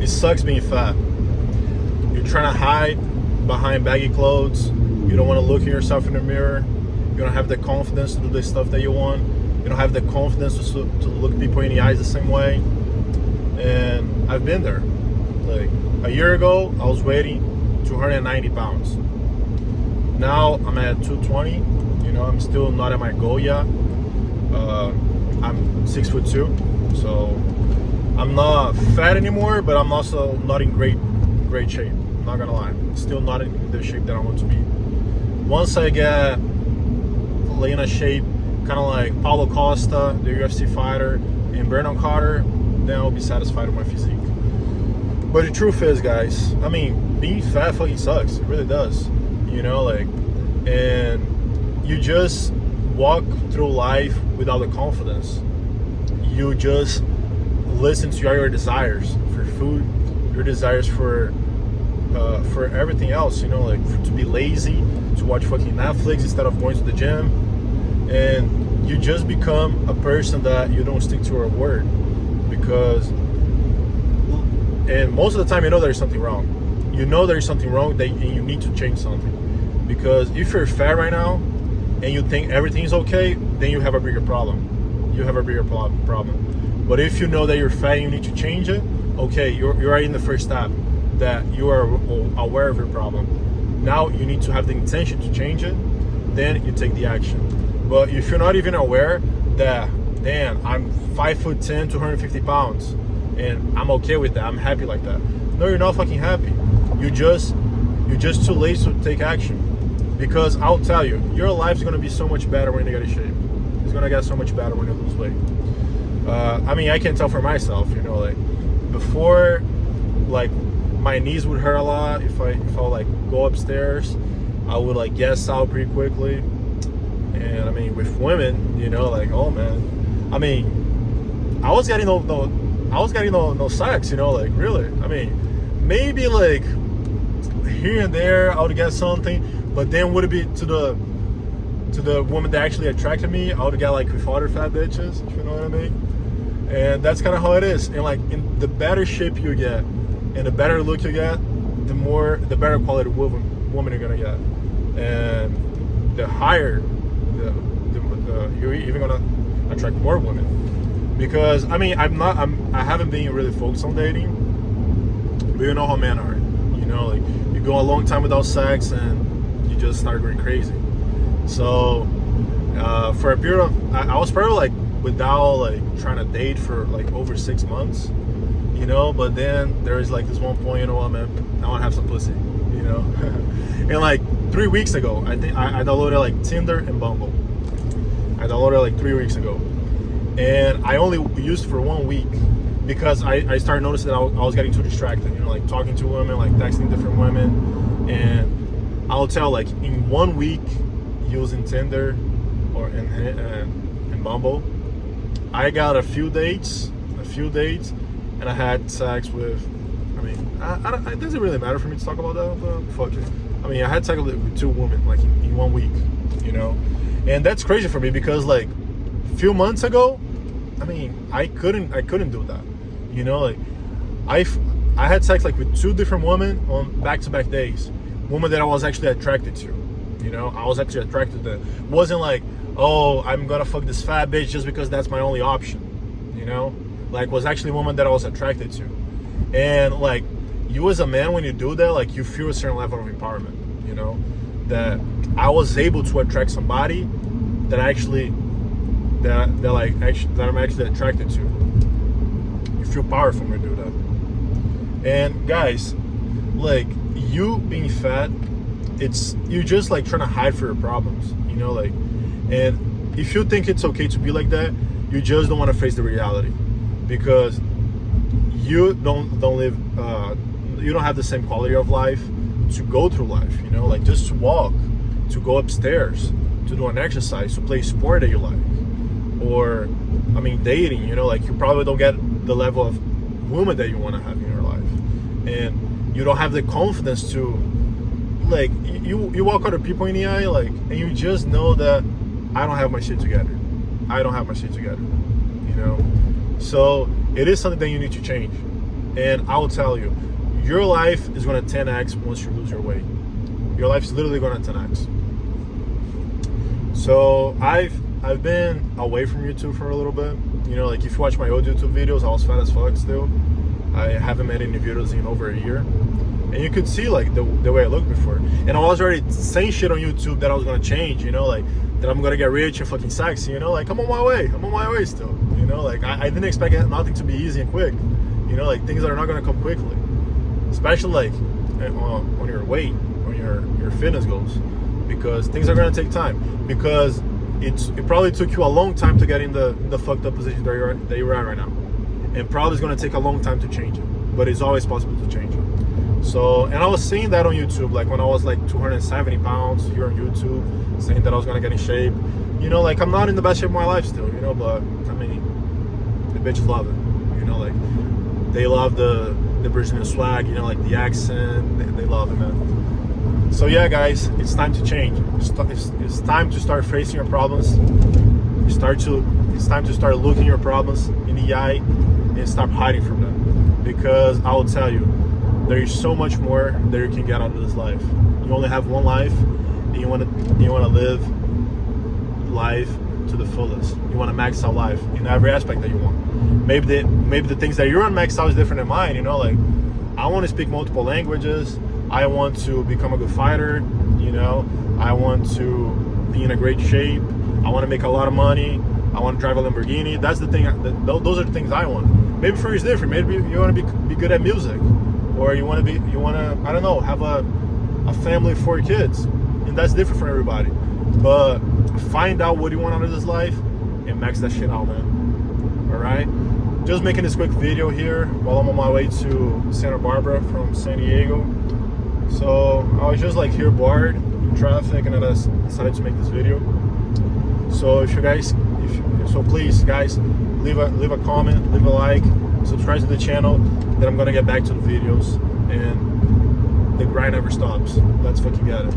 it sucks being fat. You're trying to hide behind baggy clothes. You don't want to look at yourself in the mirror. You don't have the confidence to do the stuff that you want. You don't have the confidence to look people in the eyes the same way. And I've been there. Like a year ago, I was weighing 290 pounds. Now I'm at 220. You know, I'm still not at my goal yet. I'm 6'2", so I'm not fat anymore, but I'm also not in great shape. I'm not gonna lie, I'm still not in the shape that I want to be. Once I get in a shape, kind of like Paulo Costa, the UFC fighter, and Bernard Carter, then I'll be satisfied with my physique. But the truth is, guys, I mean, being fat fucking sucks. It really does. You know, like, and you just walk through life without the confidence. You just listen to your desires for food, your desires for everything else. You know, like to be lazy, to watch fucking Netflix instead of going to the gym, and you just become a person that you don't stick to your word because. And most of the time, you know there's something wrong. You know there's something wrong, and you need to change something. Because if you're fat right now, and you think everything's okay, then you have a bigger problem. You have a bigger problem. But if you know that you're fat and you need to change it, okay, you're already in the first step, that you are aware of your problem. Now you need to have the intention to change it, then you take the action. But if you're not even aware that, damn, I'm 5'10", 250 pounds, and I'm okay with that, I'm happy like that. No, you're not fucking happy. You're just too lazy to take action. Because I'll tell you, your life's gonna be so much better when you get in shape. It's gonna get so much better when you lose weight. I mean, I can tell for myself, you know, like before, like my knees would hurt a lot if I like go upstairs. I would like gas out pretty quickly. And I mean, with women, you know, like, oh man, I mean, I was getting no sex, you know, like really. I mean, maybe like here and there I would get something. But then would it be to the woman that actually attracted me, I would get like with other fat bitches, if you know what I mean? And that's kind of how it is. And like in the better shape you get and the better look you get, the better quality woman you're gonna get. And the higher you're even gonna attract more women. Because I mean I haven't been really focused on dating, but you know how men are. You know, like you go a long time without sex and just start going crazy. So for a period of I was probably like without like trying to date for like over 6 months, you know, but then there is like this one point, you know what, man, I want to have some pussy, you know. And like 3 weeks ago, I think I downloaded like Tinder and Bumble. I downloaded like 3 weeks ago, and I only used it for 1 week because I started noticing that I was getting too distracted, you know, like talking to women, like texting different women. And I'll tell, like in 1 week using Tinder or and Bumble, I got a few dates, and I had sex with. I mean, it doesn't really matter for me to talk about that, but fuck it. I mean, I had sex with 2 women like in 1 week, you know, and that's crazy for me because like a few months ago, I mean, I couldn't do that, you know, like I had sex like with 2 different women on back-to-back days. Woman that I was actually attracted to, you know, I was actually attracted to. It wasn't like, oh, I'm gonna fuck this fat bitch just because that's my only option, you know, like was actually a woman that I was attracted to. And like you as a man, when you do that, like you feel a certain level of empowerment, you know, that I was able to attract somebody that I'm actually attracted to. You feel powerful when you do that. And guys, like you being fat, you're just like trying to hide for your problems, you know, like, and if you think it's okay to be like that, you just don't want to face the reality because you don't live, you don't have the same quality of life to go through life, you know, like just to walk, to go upstairs, to do an exercise, to play a sport that you like, or I mean dating, you know, like you probably don't get the level of woman that you want to have in your life, and you don't have the confidence to like you walk other people in the eye, like, and you just know that I don't have my shit together, you know. So it is something that you need to change. And I will tell you, your life is going to 10x once you lose your weight. Your life is literally going to 10x. So I've been away from YouTube for a little bit. You know, like if you watch my old YouTube videos, I was fat as fuck still. I haven't made any videos in over a year. And you could see like the way I looked before. And I was already saying shit on YouTube that I was gonna change, you know, like that I'm gonna get rich and fucking sexy, you know, like I'm on my way still. You know, like I didn't expect nothing to be easy and quick. You know, like things that are not gonna come quickly. Especially like on your weight, on your fitness goals. Because things are gonna take time. Because it probably took you a long time to get in the fucked up position that you're at right now. And probably it's gonna take a long time to change it. But it's always possible to change it. So, and I was seeing that on YouTube, like when I was like 270 pounds here on YouTube, saying that I was gonna get in shape. You know, like I'm not in the best shape of my life still, you know, but I mean, the bitches love it. You know, like they love the Brazilian swag, you know, like the accent, they love it, man. So yeah, guys, it's time to change. It's time to start facing your problems. It's time to start looking your problems in the eye and stop hiding from them. Because I will tell you, there is so much more that you can get out of this life. You only have one life, and you want to live life to the fullest. You want to max out life in every aspect that you want. Maybe the things that you're on max out is different than mine. You know, like I want to speak multiple languages. I want to become a good fighter, you know. I want to be in a great shape. I want to make a lot of money. I want to drive a Lamborghini. That's the thing. Those are the things I want. Maybe for you it's different. Maybe you want to be good at music, or you want to I don't know, have a family of 4 kids, and that's different for everybody. But find out what you want out of this life and max that shit out, man. All right. Just making this quick video here while I'm on my way to Santa Barbara from San Diego. So I was just like here bored in traffic, and I decided to make this video. So please guys, leave a comment, leave a like, subscribe to the channel. Then I'm gonna get back to the videos, and the grind never stops. Let's fucking get it.